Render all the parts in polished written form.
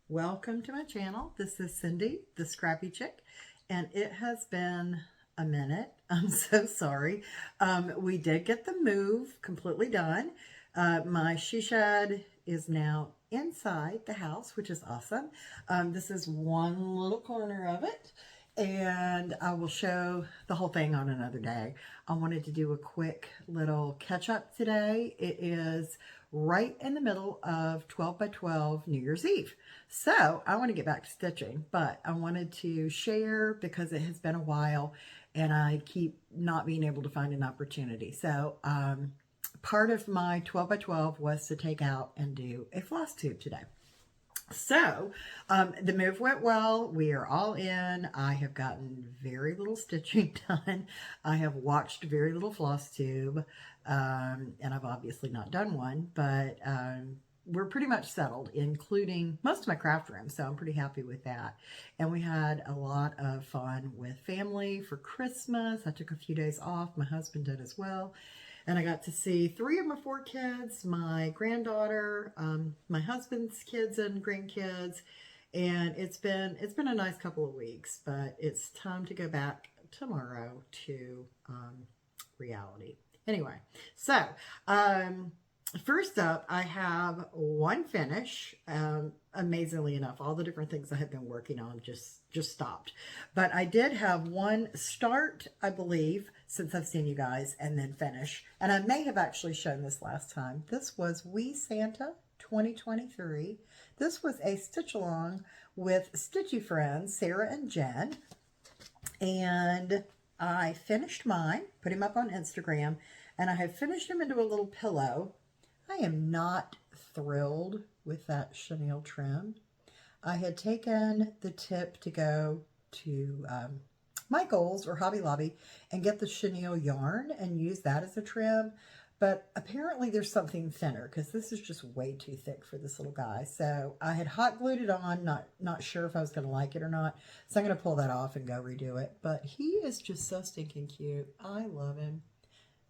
Welcome to my channel. This is Cindy, the Scrappy Chick, and it has been a minute. I'm so sorry. We did get the move completely done. My she shed is now inside the house, which is awesome. This is one little corner of it, and I will show the whole thing on another day. I wanted to do a quick little catch up today. It is right in the middle of 12 by 12 New Year's Eve. So I want to get back to stitching, but I wanted to share because it has been a while and I keep not being able to find an opportunity. So part of my 12 by 12 was to take out and do a floss tube today. So the move went well. We are all in. I have gotten very little stitching done. I have watched very little floss tube, and I've obviously not done one, but we're pretty much settled, including most of my craft room, so I'm pretty happy with that. And we had a lot of fun with family for Christmas. I took a few days off. My husband did as well. And I got to see 3 of my 4 kids, my granddaughter, my husband's kids and grandkids, and it's been a nice couple of weeks. But it's time to go back tomorrow to reality. Anyway, so first up, I have one finish. Amazingly enough, all the different things I had been working on just stopped. But I did have one start, I believe, since I've seen you guys, and then finish. And I may have actually shown this last time. This was Wee Santa 2023. This was a stitch along with Stitchy Friends, Sarah and Jen. And I finished mine, put him up on Instagram, and I have finished him into a little pillow. I am not thrilled with that chenille trim. I had taken the tip to go to Michael's or Hobby Lobby and get the chenille yarn and use that as a trim, but apparently there's something thinner because this is just way too thick for this little guy. So I had hot glued it on, not sure if I was going to like it or not, so I'm going to pull that off and go redo it. But he is just so stinking cute. I love him.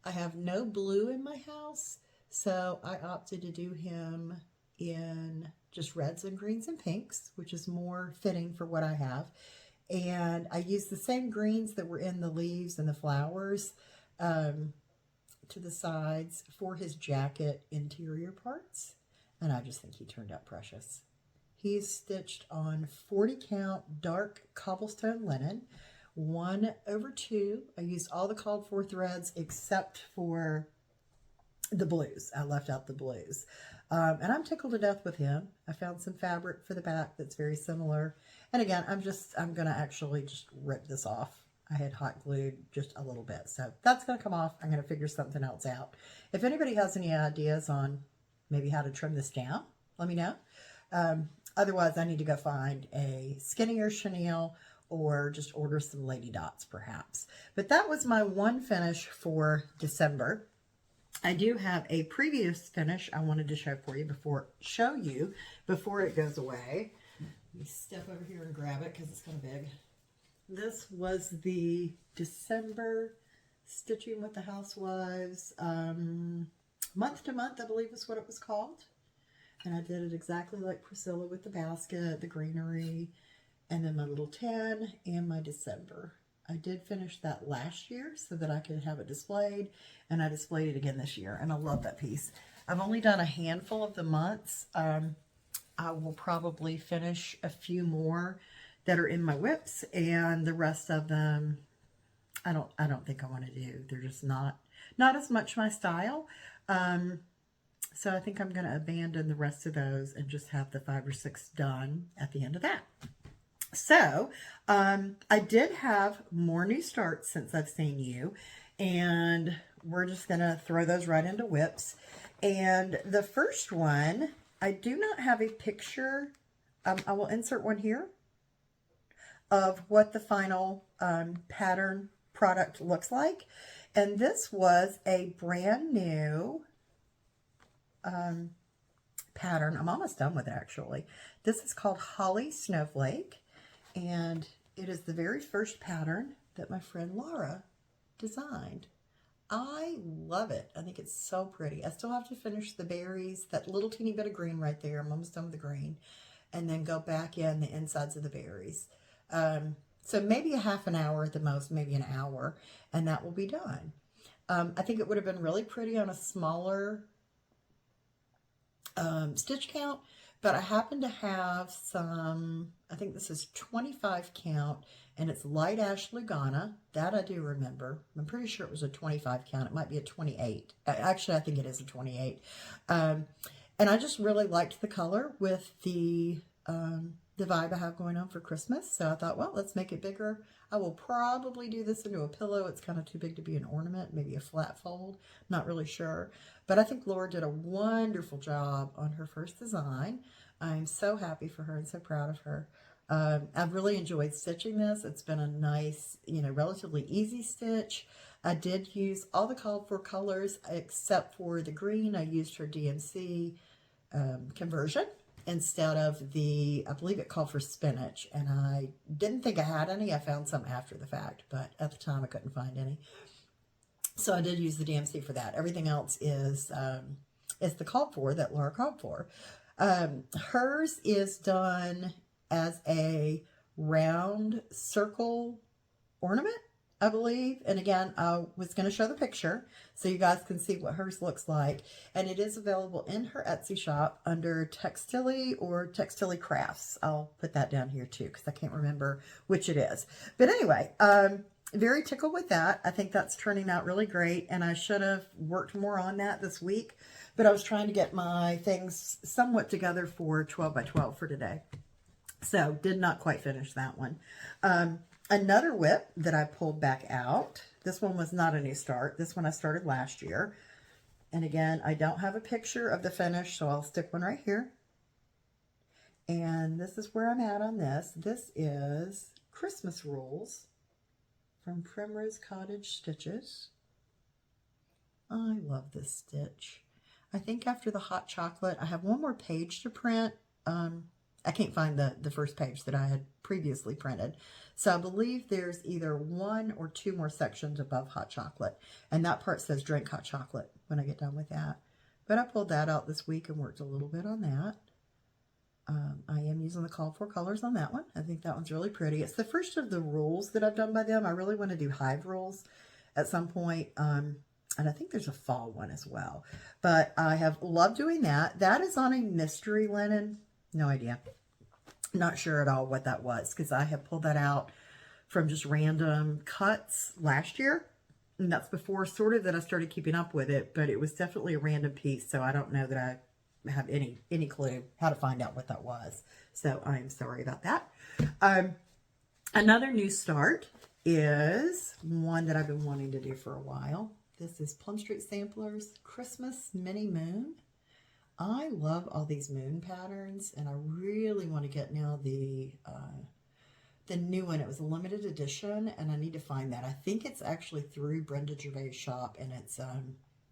I have no blue in my house, so I opted to do him in just reds and greens and pinks, which is more fitting for what I have. And I used the same greens that were in the leaves and the flowers to the sides for his jacket interior parts. And I just think he turned out precious. He's stitched on 40 count dark cobblestone linen, 1/2. I used all the called for threads except for the blues. I left out the blues. And I'm tickled to death with him. I found some fabric for the back that's very similar. And again, I'm going to actually just rip this off. I had hot glued just a little bit. So that's going to come off. I'm going to figure something else out. If anybody has any ideas on maybe how to trim this down, let me know. Otherwise, I need to go find a skinnier chenille or just order some lady dots perhaps. But that was my one finish for December. I do have a previous finish I wanted to show you before it goes away. Let me step over here and grab it because it's kind of big. This was the December Stitching with the Housewives, month to month, I believe is what it was called. And I did it exactly like Priscilla with the basket, the greenery, and then my little 10 and my December. I did finish that last year so that I could have it displayed, and I displayed it again this year, and I love that piece. I've only done a handful of the months. I will probably finish a few more that are in my WIPS, and the rest of them I don't think I want to do. They're just not as much my style. So I think I'm going to abandon the rest of those and just have the 5 or 6 done at the end of that. So, I did have more new starts since I've seen you, and we're just going to throw those right into WIPS. And the first one, I do not have a picture. I will insert one here of what the final pattern product looks like. And this was a brand new pattern. I'm almost done with it, actually. This is called Holly Snowflake. And it is the very first pattern that my friend Laura designed. I love it. I think it's so pretty. I still have to finish the berries, that little teeny bit of green right there. I'm almost done with the green. and then go back in the insides of the berries. So maybe a half an hour at the most, maybe an hour, and that will be done. I think it would have been really pretty on a smaller stitch count, but I happen to have some, I think this is 25 count, and it's light ash Lugana. That I do remember. I'm pretty sure it was a 25 count. It might be a 28. Actually, I think it is a 28. And I just really liked the color with the vibe I have going on for Christmas. So I thought, well, let's make it bigger. I will probably do this into a pillow. It's kind of too big to be an ornament, maybe a flat fold. Not really sure. But I think Laura did a wonderful job on her first design. I'm so happy for her and so proud of her. I've really enjoyed stitching this. It's been a nice, relatively easy stitch. I did use all the called for colors except for the green. I used her DMC conversion instead of the, I believe it called for spinach, and I didn't think I had any. I found some after the fact, but at the time I couldn't find any. So I did use the DMC for that. Everything else is the called for that Laura called for. Hers is done as a round circle ornament, I believe. And again, I was going to show the picture so you guys can see what hers looks like. And it is available in her Etsy shop under Textile or Textile Crafts. I'll put that down here too because I can't remember which it is. But anyway, very tickled with that. I think that's turning out really great. And I should have worked more on that this week. But I was trying to get my things somewhat together for 12 by 12 for today. So did not quite finish that one. Another WIP that I pulled back out. This one was not a new start. This one I started last year. And again, I don't have a picture of the finish, so I'll stick one right here. And this is where I'm at on this. This is Christmas Rules from Primrose Cottage Stitches. I love this stitch. I think after the hot chocolate, I have one more page to print. I can't find the first page that I had previously printed. So I believe there's either one or two more sections above hot chocolate. And that part says drink hot chocolate when I get done with that. But I pulled that out this week and worked a little bit on that. I am using the called for colors on that one. I think that one's really pretty. It's the first of the rules that I've done by them. I really want to do hive rules at some point. And I think there's a fall one as well. But I have loved doing that. That is on a mystery linen. No idea. Not sure at all what that was because I have pulled that out from just random cuts last year. And that's before sort of that I started keeping up with it. But it was definitely a random piece. So I don't know that I have any clue how to find out what that was. So I'm sorry about that. Another new start is one that I've been wanting to do for a while. This is Plum Street Samplers Christmas Mini Moon. I love all these moon patterns, and I really want to get now the new one. It was a limited edition, and I need to find that. I think it's actually through Brenda Gervais' shop, and it's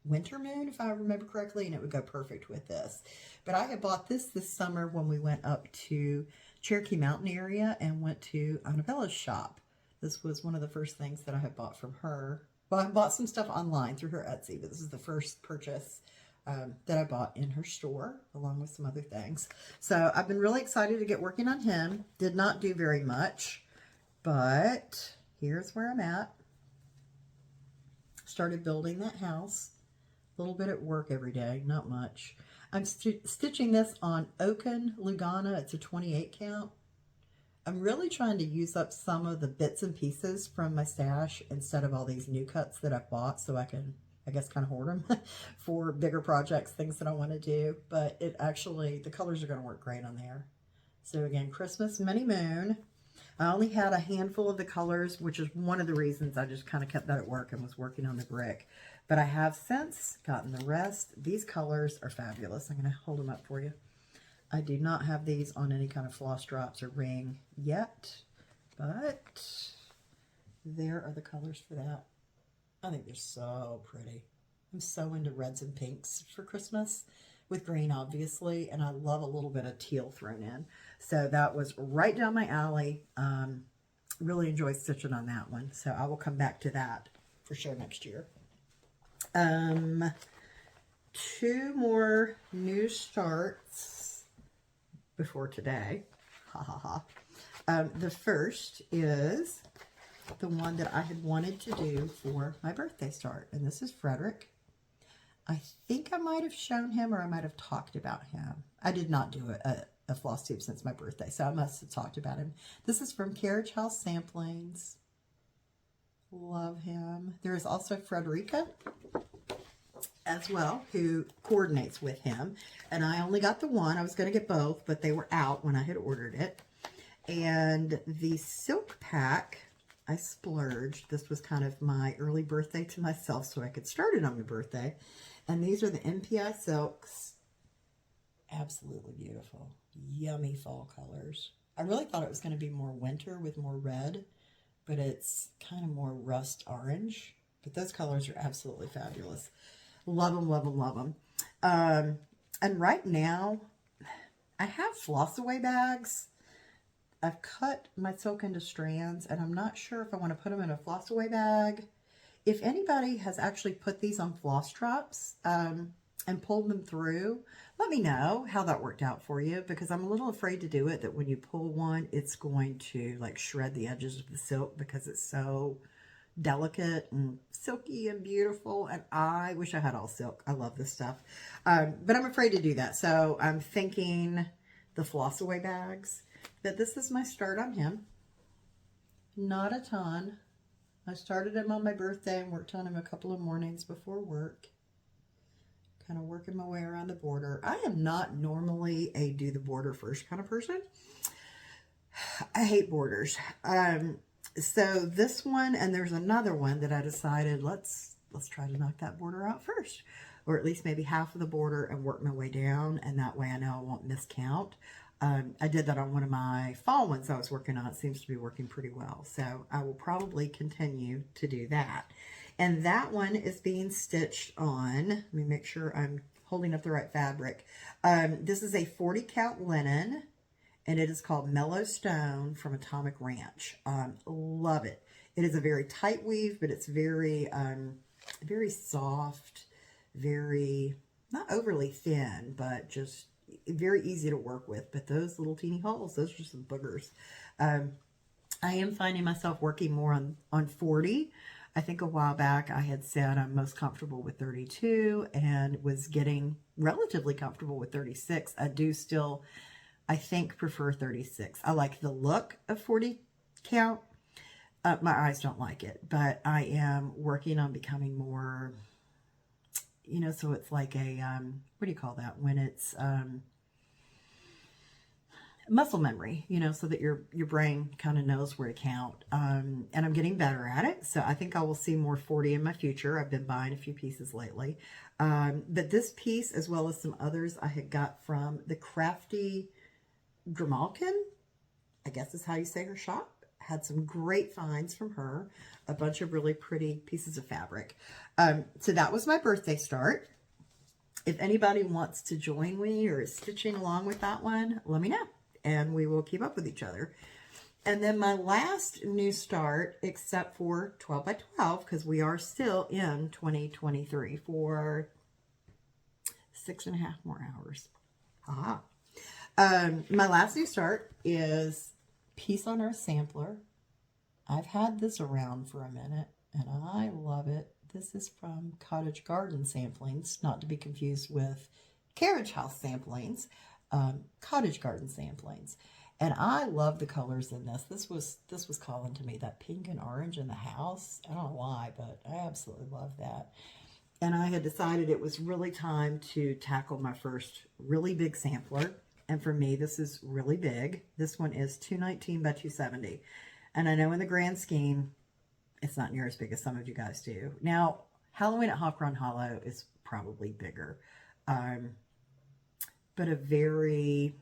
Winter Moon, if I remember correctly, and it would go perfect with this. But I had bought this summer when we went up to Cherokee Mountain area and went to Annabella's shop. This was one of the first things that I had bought from her. Well, I bought some stuff online through her Etsy, but this is the first purchase that I bought in her store, along with some other things. So I've been really excited to get working on him. Did not do very much, but here's where I'm at. Started building that house. A little bit at work every day, not much. I'm stitching this on Oaken Lugana. It's a 28 count. I'm really trying to use up some of the bits and pieces from my stash instead of all these new cuts that I've bought, so I can, I guess, kind of hoard them for bigger projects, things that I want to do. But it actually, the colors are going to work great on there. So again, Christmas Mini Moon. I only had a handful of the colors, which is one of the reasons I just kind of kept that at work and was working on the brick. But I have since gotten the rest. These colors are fabulous. I'm going to hold them up for you. I do not have these on any kind of floss drops or ring yet, but there are the colors for that. I think they're so pretty. I'm so into reds and pinks for Christmas, with green obviously, and I love a little bit of teal thrown in. So that was right down my alley. Really enjoyed stitching on that one. So I will come back to that for sure next year. Two more new starts. before today. Ha ha ha. The first is the one that I had wanted to do for my birthday start. And this is Frederick. I think I might have shown him, or I might have talked about him. I did not do a floss tube since my birthday, so I must have talked about him. This is from Carriage House Samplings. Love him. There is also Frederica as well, who coordinates with him. And I only got the one. I was going to get both, but they were out when I had ordered it. And the silk pack, I splurged. This was kind of my early birthday to myself, so I could start it on my birthday. And these are the MPI silks. Absolutely beautiful. Yummy fall colors. I really thought it was going to be more winter with more red, but it's kind of more rust orange. But those colors are absolutely fabulous. Love them, love them, love them. And right now, I have floss away bags. I've cut my silk into strands, and I'm not sure if I want to put them in a floss away bag. If anybody has actually put these on floss traps and pulled them through, let me know how that worked out for you, because I'm a little afraid to do it, that when you pull one, it's going to like shred the edges of the silk because it's so delicate and silky and beautiful. And I wish I had all silk. I love this stuff. But I'm afraid to do that. So I'm thinking the floss away bags. But this is my start on him. Not a ton. I started him on my birthday and worked on him a couple of mornings before work. Kind of working my way around the border. I am not normally a do the border first kind of person. I hate borders. So this one, and there's another one that I decided let's try to knock that border out first, or at least maybe half of the border, and work my way down, and that way I know I won't miscount. I did that on one of my fall ones I was working on. It seems to be working pretty well. So I will probably continue to do that. And that one is being stitched on. Let me make sure I'm holding up the right fabric. This is a 40 count linen, and it is called Mellow Stone from Atomic Ranch. Love it. It is a very tight weave, but it's very, very soft, very, not overly thin, but just very easy to work with. But those little teeny holes, those are just some boogers. I am finding myself working more on 40. I think a while back I had said I'm most comfortable with 32 and was getting relatively comfortable with 36. I do still, I think, prefer 36. I like the look of 40 count. My eyes don't like it, but I am working on becoming more, you know, so it's like a, what do you call that? When it's muscle memory, you know, so that your brain kind of knows where to count. And I'm getting better at it. So I think I will see more 40 in my future. I've been buying a few pieces lately. But this piece, as well as some others I had got from the Crafty Grimalkin, I guess is how you say her shop. Had some great finds from her. A bunch of really pretty pieces of fabric. So that was my birthday start. If anybody wants to join me or is stitching along with that one, let me know, and we will keep up with each other. And then my last new start, except for 12 by 12, because we are still in 2023 for 6.5 more hours. Aha. My last new start is Peace on Earth Sampler. I've had this around for a minute, and I love it. This is from Cottage Garden Samplings, not to be confused with Carriage House Samplings. Cottage Garden Samplings. And I love the colors in this. This was calling to me, that pink and orange in the house. I don't know why, but I absolutely love that. And I had decided it was really time to tackle my first really big sampler. And for me, this is really big. This one is 219 by 270. And I know in the grand scheme, it's not near as big as some of you guys do. Now, Halloween at Hawk Run Hollow is probably bigger. But a very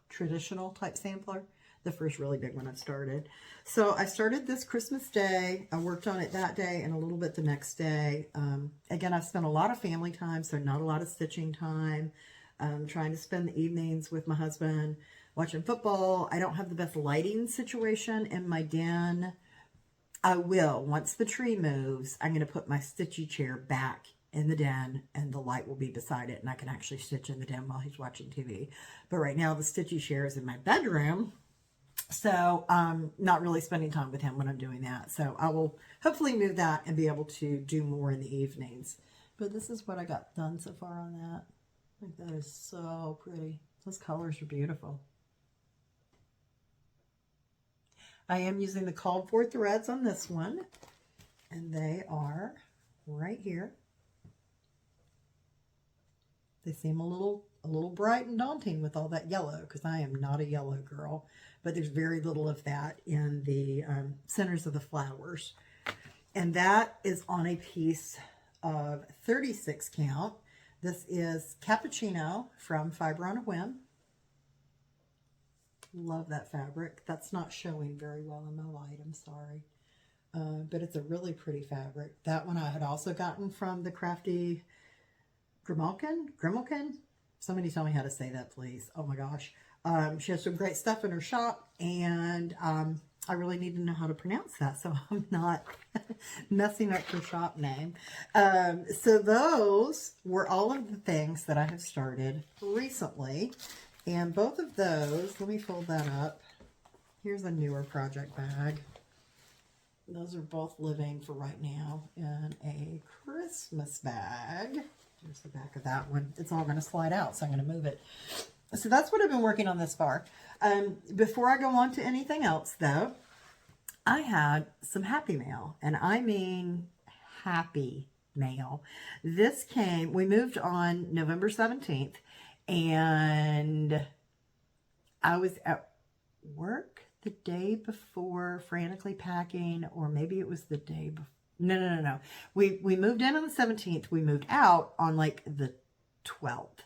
traditional type sampler. The first really big one I've started. So I started this Christmas Day. I worked on it that day and a little bit the next day. Again, I've spent a lot of family time, so not a lot of stitching time. Trying to spend the evenings with my husband, watching football. I don't have the best lighting situation in my den. I will, once the tree moves, I'm going to put my stitchy chair back in the den, and the light will be beside it, and I can actually stitch in the den while he's watching TV. But right now the Stitchy chair is in my bedroom, so I'm not really spending time with him when I'm doing that. So I will hopefully move that and be able to do more in the evenings. But this is what I got done so far on that. I think that is so pretty. Those colors are beautiful. I am using the called for threads on this one, and they are right here. They seem a little bright and daunting with all that yellow, because I am not a yellow girl, but there's very little of that in the centers of the flowers. And that is on a piece of 36 count. This is Cappuccino from Fiber on a Whim. Love that fabric. That's not showing very well in my light, I'm sorry. But it's a really pretty fabric. That one I had also gotten from the Crafty Grimalkin. Somebody tell me how to say that, please. Oh my gosh. She has some great stuff in her shop, and I really need to know how to pronounce that, so I'm not messing up her shop name. So those were all of the things that I have started recently. And both of those, let me fold that up. Here's a newer project bag. Those are both living for right now in a Christmas bag. Here's the back of that one. It's all going to slide out, so I'm going to move it. So that's what I've been working on this far. Before I go on to anything else, though, I had some happy mail, and I mean happy mail. This came, we moved on November 17th, and I was at work the day before, frantically packing, or maybe it was the day before. No. We moved in on the 17th. We moved out on like the 12th.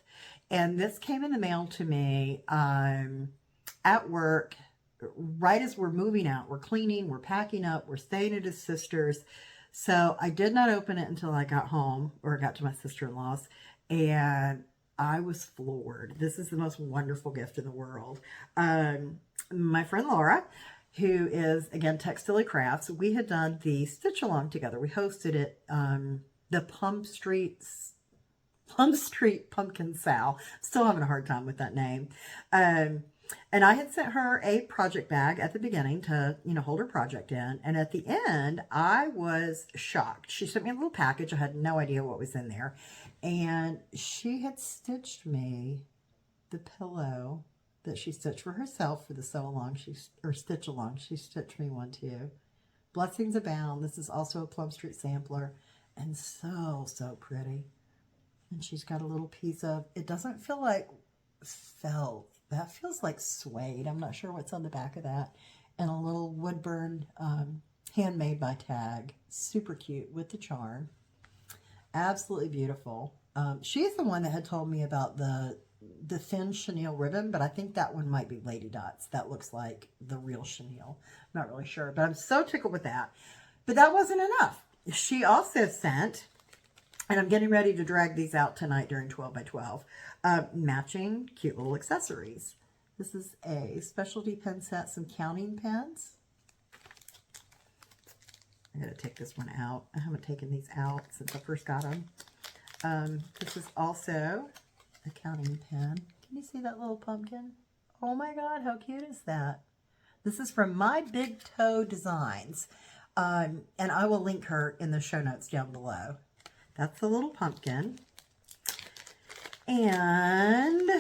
And this came in the mail to me at work right as we're moving out. We're cleaning, we're packing up, we're staying at his sister's. So I did not open it until I got home, or got to my sister-in-law's, and I was floored. This is the most wonderful gift in the world. My friend Laura, who is, again, Textile Crafts, we had done the Stitch Along together. We hosted it, the Plum Street Pumpkin Sow. Still having a hard time with that name. And I had sent her a project bag at the beginning to, hold her project in. And at the end, I was shocked. She sent me a little package. I had no idea what was in there. And she had stitched me the pillow that she stitched for herself for the sew along, or stitch along. She stitched me one too. Blessings abound. This is also a Plum Street sampler, and so pretty. And she's got a little piece of, it doesn't feel like felt. That feels like suede. I'm not sure what's on the back of that. And a little wood-burned handmade by tag. Super cute with the charm. Absolutely beautiful. She's the one that had told me about the thin chenille ribbon, but I think that one might be Lady Dots. That looks like the real chenille. I'm not really sure, but I'm so tickled with that. But that wasn't enough. She also sent, and I'm getting ready to drag these out tonight during 12 by 12, matching cute little accessories. This is a specialty pen set, some counting pens. I gotta take this one out. I haven't taken these out since I first got them. This is also a counting pen. Can you see that little pumpkin? Oh my God, how cute is that? This is from My Big Toe Designs. And I will link her in the show notes down below. That's the little pumpkin. And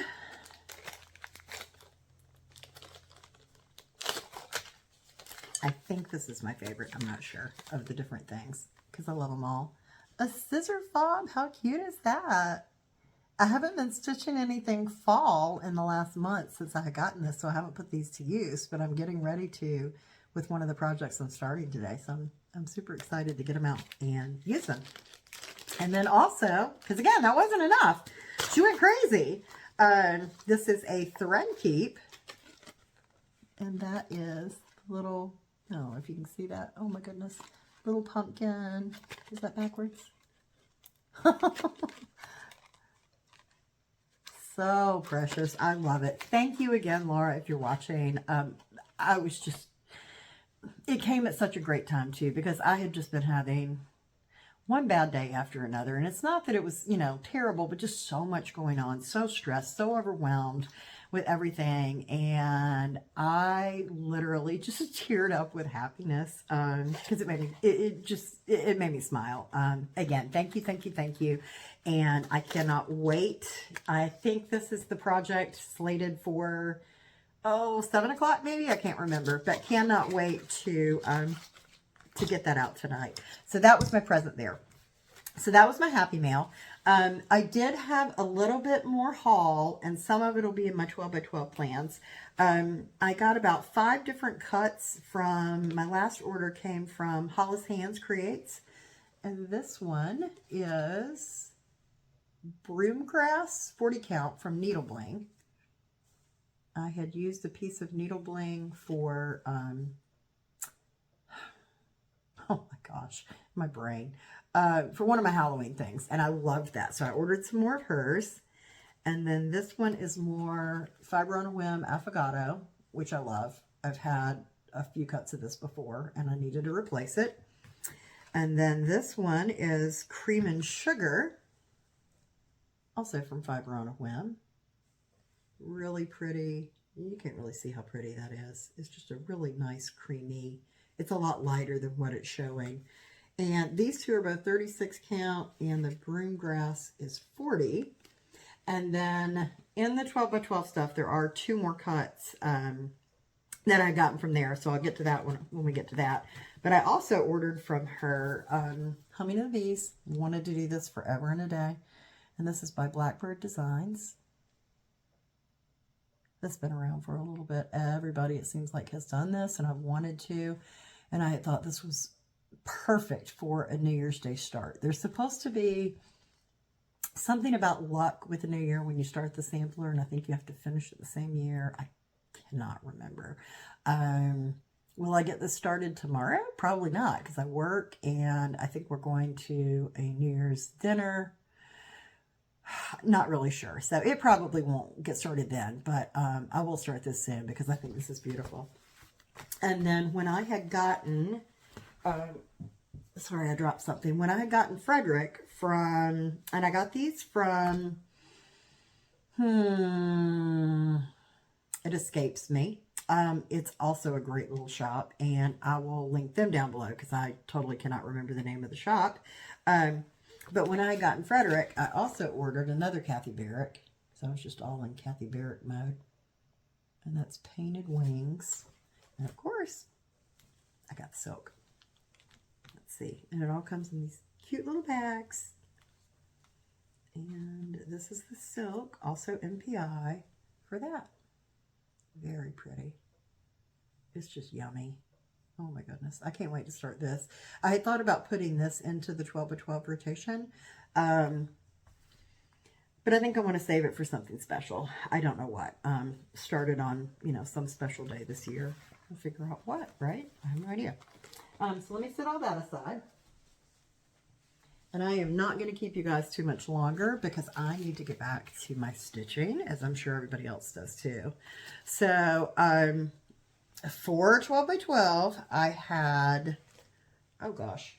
I think this is my favorite. I'm not sure of the different things because I love them all. A scissor fob. How cute is that? I haven't been stitching anything fall in the last month since I had gotten this, so I haven't put these to use, but I'm getting ready to with one of the projects I'm starting today. So I'm super excited to get them out and use them. And then also, because again, that wasn't enough. She went crazy. This is a thread keep. And that is little, I don't know if you can see that. Oh my goodness. Little pumpkin. Is that backwards? So precious. I love it. Thank you again, Laura, if you're watching. I was just, it came at such a great time too, because I had just been having one bad day after another. And it's not that it was, you know, terrible, but just so much going on, so stressed, so overwhelmed with everything. And I literally just teared up with happiness because it made me, it made me smile. Again, thank you, thank you, thank you. And I cannot wait. I think this is the project slated for, 7 o'clock maybe? I can't remember, but cannot wait to get that out tonight. So that was my present there. So that was my Happy Mail. I did have a little bit more haul, and some of it will be in my 12 by 12 plans. I got about 5 different cuts from, my last order came from Hollis Hands Creates. And this one is Broomgrass 40 count from Needle Bling. I had used a piece of Needle Bling for, oh my gosh, my brain, for one of my Halloween things, and I loved that. So I ordered some more of hers. And then this one is more Fiber on a Whim Affogato, which I love. I've had a few cuts of this before, and I needed to replace it. And then this one is Cream and Sugar, also from Fiber on a Whim. Really pretty. You can't really see how pretty that is. It's just a really nice creamy. It's a lot lighter than what it's showing. And these two are both 36 count, and the Broomgrass is 40. And then in the 12 by 12 stuff, there are 2 more cuts that I gotten from there. So I'll get to that when we get to that. But I also ordered from her Humming of the Bees. Wanted to do this forever and a day. And this is by Blackbird Designs. That's been around for a little bit. Everybody, it seems like, has done this, and I've wanted to. And I thought this was perfect for a New Year's Day start. There's supposed to be something about luck with the new year when you start the sampler, and I think you have to finish it the same year. I cannot remember. Will I get this started tomorrow? Probably not, because I work, and I think we're going to a New Year's dinner. Not really sure. So it probably won't get started then, but I will start this soon because I think this is beautiful. And then when I had gotten, sorry, I dropped something. When I had gotten Frederick from, and I got these from, it escapes me. It's also a great little shop, and I will link them down below because I totally cannot remember the name of the shop. But when I got in Frederick, I also ordered another Kathy Barrick. So I was just all in Kathy Barrick mode. And that's Painted Wings. And of course, I got silk. Let's see. And it all comes in these cute little bags. And this is the silk, also MPI for that. Very pretty. It's just yummy. Oh my goodness. I can't wait to start this. I had thought about putting this into the 12 by 12 rotation. But I think I want to save it for something special. I don't know what. Started on, you know, some special day this year. I'll figure out what, right? I have no idea. So let me set all that aside. And I am not going to keep you guys too much longer because I need to get back to my stitching, as I'm sure everybody else does too. So, for 12 by 12, I had, oh gosh,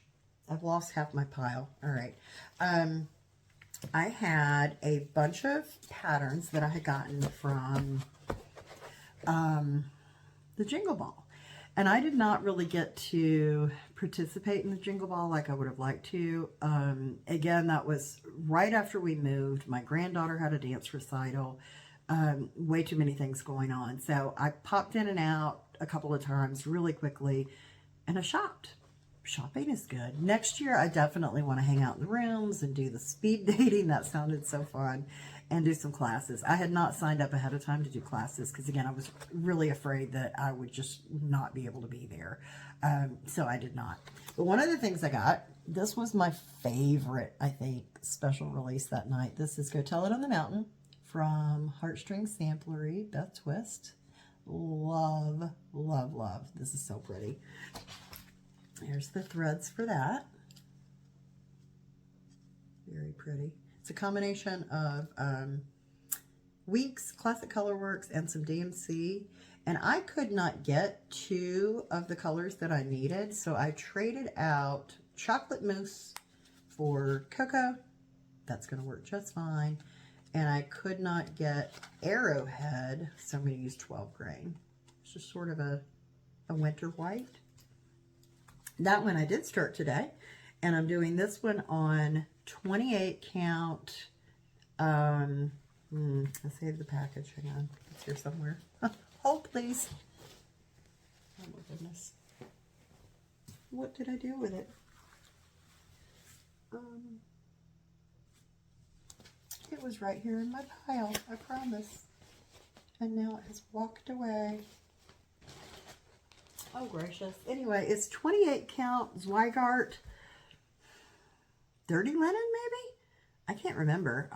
I've lost half my pile. All right. I had a bunch of patterns that I had gotten from the Jingle Ball. And I did not really get to participate in the Jingle Ball like I would have liked to. Again, that was right after we moved. My granddaughter had a dance recital. Way too many things going on. So I popped in and out a couple of times really quickly, and I shopped. Shopping is good. Next year, I definitely want to hang out in the rooms and do the speed dating. That sounded so fun. And do some classes. I had not signed up ahead of time to do classes because, again, I was really afraid that I would just not be able to be there. So I did not. But one of the things I got, this was my favorite, I think, special release that night. This is Go Tell It on the Mountain from Heartstring Samplery, Beth Twist. Love, love, love. This is so pretty. Here's the threads for that. Very pretty. It's a combination of Weeks, Classic Colorworks, and some DMC. And I could not get 2 of the colors that I needed, so I traded out Chocolate Mousse for Coco. That's going to work just fine. And I could not get Arrowhead, so I'm going to use 12 grain. It's just sort of a winter white. That one I did start today, and I'm doing this one on 28 count. I saved the package. Hang on, it's here somewhere. Hold, please. Oh my goodness. What did I do with it? It was right here in my pile, I promise. And now it has walked away. Oh, gracious. Anyway, it's 28 count Zweigart Dirty Linen, maybe? I can't remember.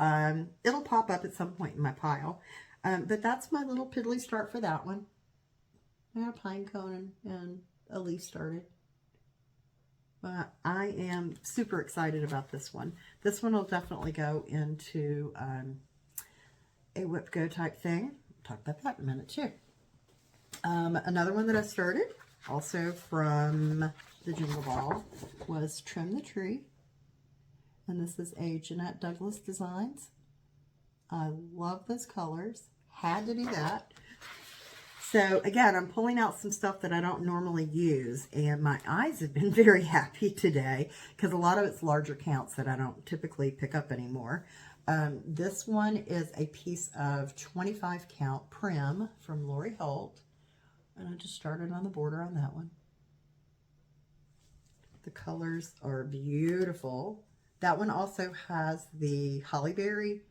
It'll pop up at some point in my pile. But that's my little piddly start for that one. I got a pine cone and a leaf started. But I am super excited about this one. This one will definitely go into a whip go type thing. I'll talk about that in a minute too. Another one that I started, also from the Jingle Ball, was Trim the Tree. And this is a Jeanette Douglas Designs. I love those colors. Had to do that. So again, I'm pulling out some stuff that I don't normally use, and my eyes have been very happy today because a lot of it's larger counts that I don't typically pick up anymore. This one is a piece of 25 count Prim from Lori Holt, and I just started on the border on that one. The colors are beautiful. That one also has the Holly Berry.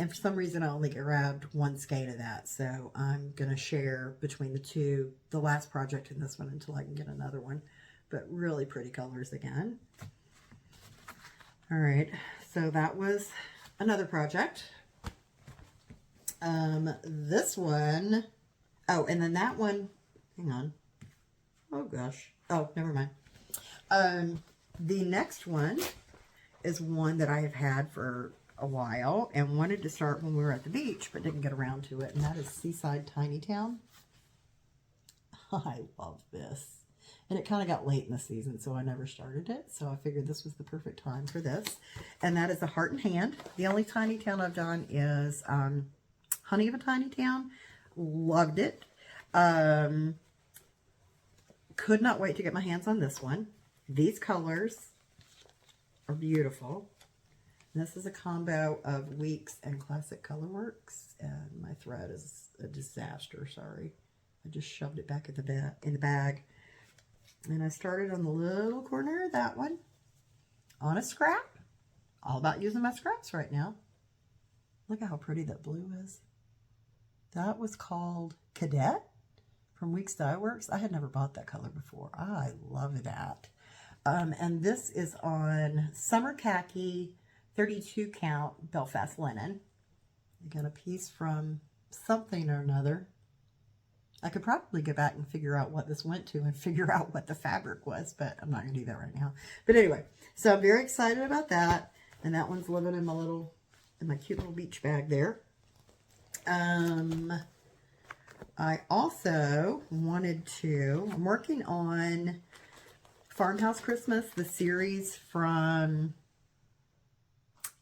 And for some reason, I only grabbed one skein of that. So I'm going to share between the two, the last project and this one, until I can get another one. But really pretty colors again. All right. So that was another project. This one. Oh, and then that one. Hang on. Oh, gosh. Oh, never mind. The next one is one that I have had for a while and wanted to start when we were at the beach, but didn't get around to it, and that is Seaside Tiny Town. I love this, and it kind of got late in the season, so I never started it, so I figured this was the perfect time for this. And that is a Heart and Hand. The only Tiny Town I've done is Honey of a Tiny Town. Loved it. Could not wait to get my hands on this one. These colors are beautiful. This is a combo of Weeks and Classic Colorworks, and my thread is a disaster, sorry. I just shoved it back in the bag. And I started on the little corner of that one on a scrap. All about using my scraps right now. Look at how pretty that blue is. That was called Cadet from Weeks Dye Works. I had never bought that color before. I love that. And this is on Summer Khaki 32 count Belfast linen. I got a piece from something or another. I could probably go back and figure out what this went to and figure out what the fabric was, but I'm not going to do that right now. But anyway, so I'm very excited about that. And that one's living in my cute little beach bag there. I also wanted to, I'm working on Farmhouse Christmas, the series from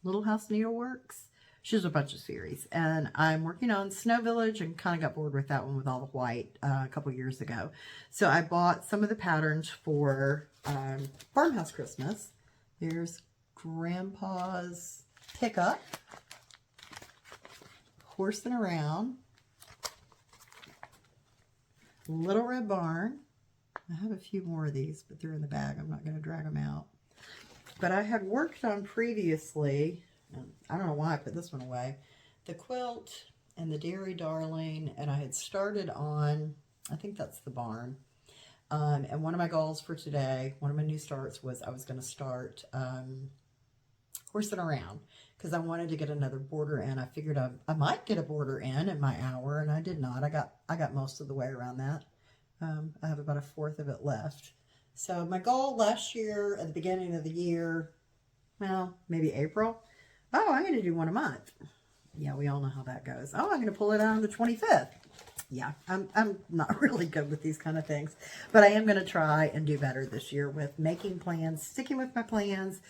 Little House Needleworks. She has a bunch of series, and I'm working on Snow Village and kind of got bored with that one with all the white a couple years ago. So I bought some of the patterns for Farmhouse Christmas. Here's Grandpa's Pickup, Horsing Around, Little Red Barn. I have a few more of these, but they're in the bag. I'm not going to drag them out. But I had worked on previously, I don't know why I put this one away, the quilt and the Dairy Darling, and I had started on, I think that's the barn. And one of my goals for today, one of my new starts was I was going to start horsing around because I wanted to get another border in. I figured I might get a border in my hour, and I did not. I got most of the way around that. I have about a fourth of it left. So my goal last year at the beginning of the year, well, maybe April. Oh, I'm going to do one a month. Yeah, we all know how that goes. Oh, I'm going to pull it out on the 25th. Yeah, I'm not really good with these kind of things, but I am going to try and do better this year with making plans, sticking with my plans,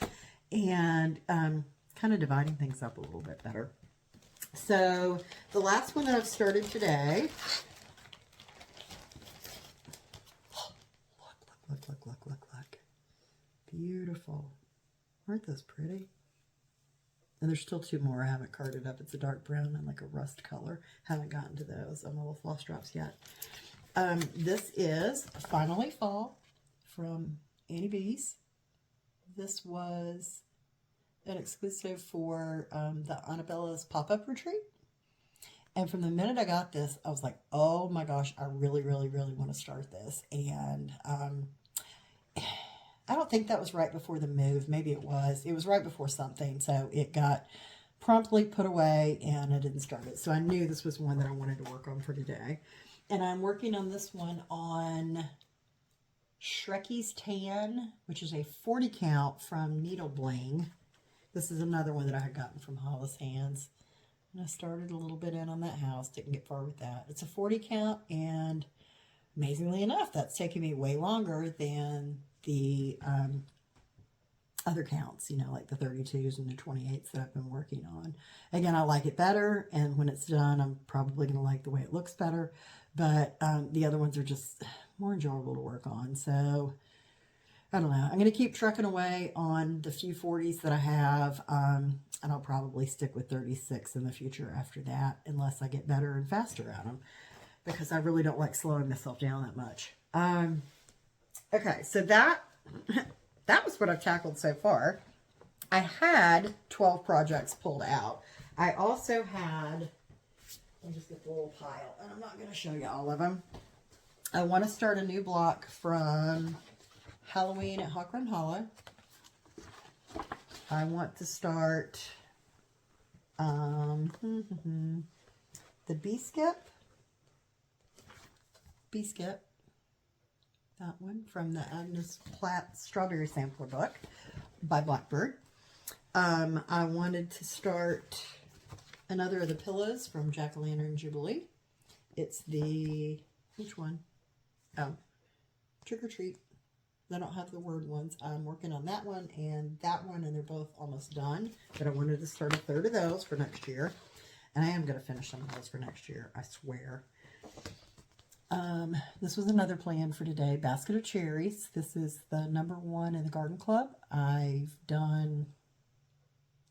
and kind of dividing things up a little bit better. So the last one that I've started today, look. Beautiful. Aren't those pretty? And there's still two more I haven't carded up. It's a dark brown and like a rust color. Haven't gotten to those on my little floss drops yet. This is Finally Fall from Annie B's. This was an exclusive for the Annabella's pop-up retreat. And from the minute I got this, I was like, oh my gosh, I really want to start this. And I don't think that was right before the move. Maybe it was. It was right before something. So it got promptly put away and I didn't start it. So I knew this was one that I wanted to work on for today. And I'm working on this one on Shrekie's Tan, which is a 40 count from Needle Bling. This is another one that I had gotten from Hollis Hands. And I started a little bit in on that house. Didn't get far with that. It's a 40 count, and amazingly enough, that's taken me way longer than the other counts, you know, like the 32s and the 28s that I've been working on. Again, I like it better, and when it's done, I'm probably going to like the way it looks better. But the other ones are just more enjoyable to work on. So I don't know. I'm going to keep trucking away on the few 40s that I have, and I'll probably stick with 36 in the future after that, unless I get better and faster at them, because I really don't like slowing myself down that much. Okay, so that was what I've tackled so far. I had 12 projects pulled out. I also had, let me just get the little pile, and I'm not going to show you all of them. I want to start a new block from Halloween at Hawk Run Hollow. I want to start the Bee Skip, that one from the Agnes Platt Strawberry Sampler book by Blackbird. I wanted to start another of the pillows from Jack-O-Lantern Jubilee. It's the, which one? Oh, Trick or Treat. I don't have the word ones. I'm working on that one, and they're both almost done. But I wanted to start a third of those for next year. And I am going to finish some of those for next year, I swear. This was another plan for today. Basket of Cherries. This is the #1 in the Garden Club. I've done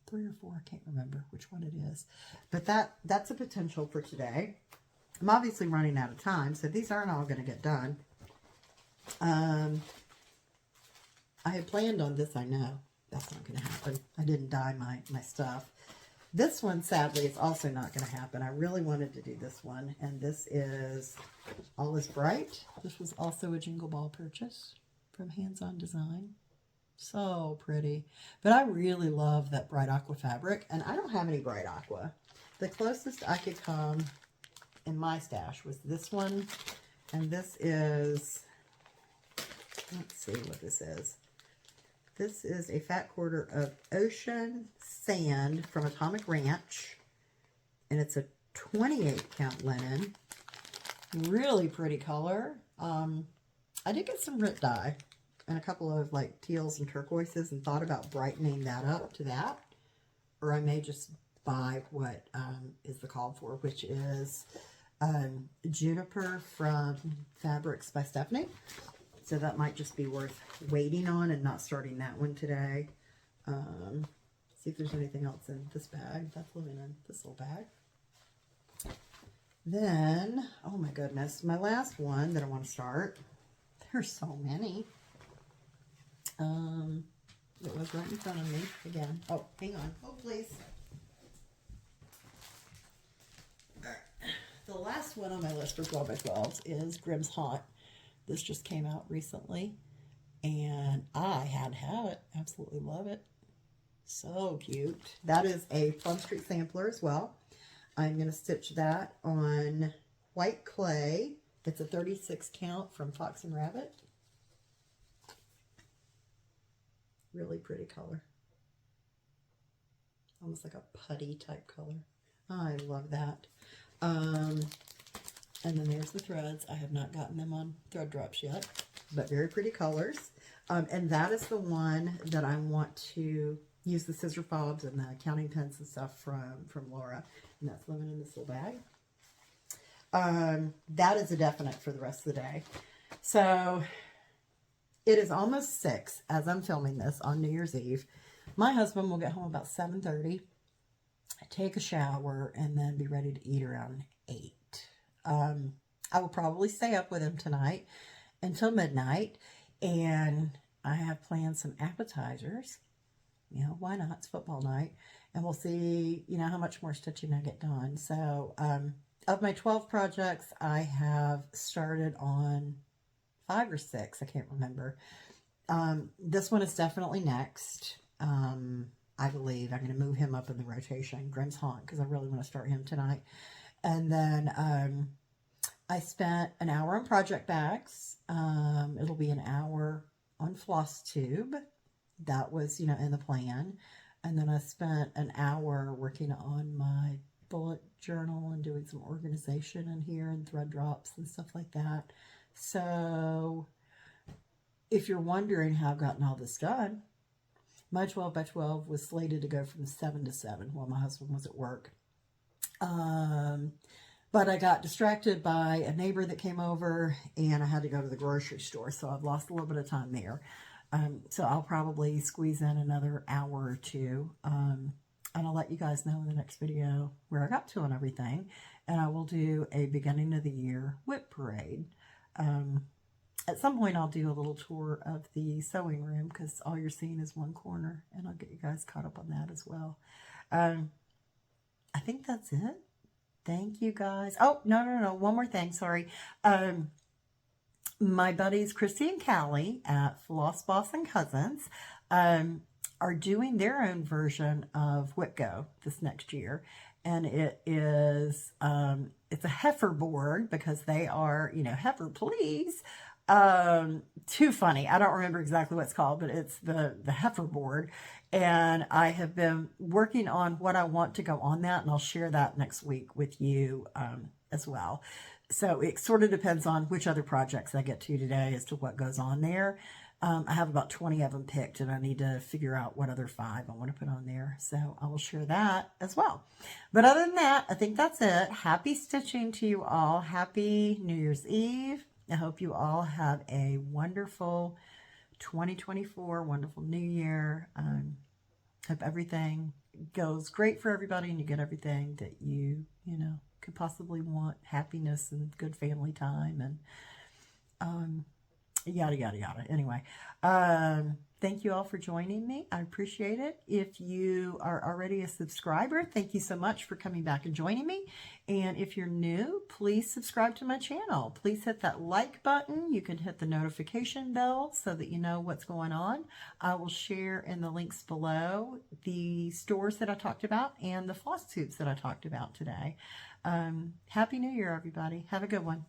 3 or 4. I can't remember which one it is. But that's a potential for today. I'm obviously running out of time, so these aren't all going to get done. I had planned on this, I know. That's not going to happen. I didn't dye my stuff. This one, sadly, is also not going to happen. I really wanted to do this one, and this is All Is Bright. This was also a Jingle Ball purchase from Hands On Design. So pretty. But I really love that bright aqua fabric, and I don't have any bright aqua. The closest I could come in my stash was this one, and this is, let's see what this is. This is a fat quarter of Ocean Sand from Atomic Ranch, and it's a 28 count linen. Really pretty color. I did get some Rit dye and a couple of like teals and turquoises, and thought about brightening that up to that, or I may just buy what is the called for, which is Juniper from Fabrics by Stephanie. So that might just be worth waiting on and not starting that one today. See if there's anything else in this bag. That's living in this little bag. Then, oh my goodness, my last one that I want to start. There's so many. It was right in front of me again. Oh, hang on. Oh, please. All right. The last one on my list for 12x12s is Grimm's Haunt. This just came out recently, and I had to have it. Absolutely love it. So cute. That is a Plum Street sampler as well. I'm going to stitch that on white clay. It's a 36 count from Fox and Rabbit. Really pretty color. Almost like a putty type color. I love that. And then there's the threads. I have not gotten them on thread drops yet, but very pretty colors. And that is the one that I want to use the scissor fobs and the counting pins and stuff from Laura. And that's living in this little bag. That is a definite for the rest of the day. So it is almost 6 as I'm filming this on New Year's Eve. My husband will get home about 7:30, take a shower, and then be ready to eat around 8. I will probably stay up with him tonight until midnight, and I have planned some appetizers. You know, why not? It's football night, and we'll see, you know, how much more stitching I get done. So, of my 12 projects, I have started on 5 or 6. I can't remember. This one is definitely next. I believe I'm going to move him up in the rotation, Grimm's Haunt, because I really want to start him tonight. And then I spent an hour on project bags. It'll be an hour on Flosstube. That was, you know, in the plan. And then I spent an hour working on my bullet journal and doing some organization in here and thread drops and stuff like that. So if you're wondering how I've gotten all this done, my 12 by 12 was slated to go from 7 to 7 while my husband was at work. But I got distracted by a neighbor that came over, and I had to go to the grocery store, so I've lost a little bit of time there. So I'll probably squeeze in another hour or two, and I'll let you guys know in the next video where I got to and everything. And I will do a beginning of the year WIP parade. At some point, I'll do a little tour of the sewing room, because all you're seeing is one corner, and I'll get you guys caught up on that as well. I think that's it. Thank you, guys. Oh, no. One more thing. Sorry. My buddies, Christy and Callie at Floss Boss and Cousins, are doing their own version of WIP Go this next year. And it is, it's a heifer board, because they are, you know, heifer, please. Too funny. I don't remember exactly what it's called, but it's the heifer board. And I have been working on what I want to go on that, and I'll share that next week with you as well. So it sort of depends on which other projects I get to today as to what goes on there. I have about 20 of them picked, and I need to figure out what other 5 I want to put on there. So I will share that as well. But other than that, I think that's it. Happy stitching to you all. Happy New Year's Eve. I hope you all have a wonderful 2024, wonderful new year. Hope everything goes great for everybody, and you get everything that you know, could possibly want. Happiness and good family time, and yada, yada, yada. Anyway, thank you all for joining me. I appreciate it. If you are already a subscriber, thank you so much for coming back and joining me. And if you're new, please subscribe to my channel. Please hit that like button. You can hit the notification bell so that you know what's going on. I will share in the links below the stores that I talked about and the floss tubes that I talked about today. Happy New Year, everybody. Have a good one.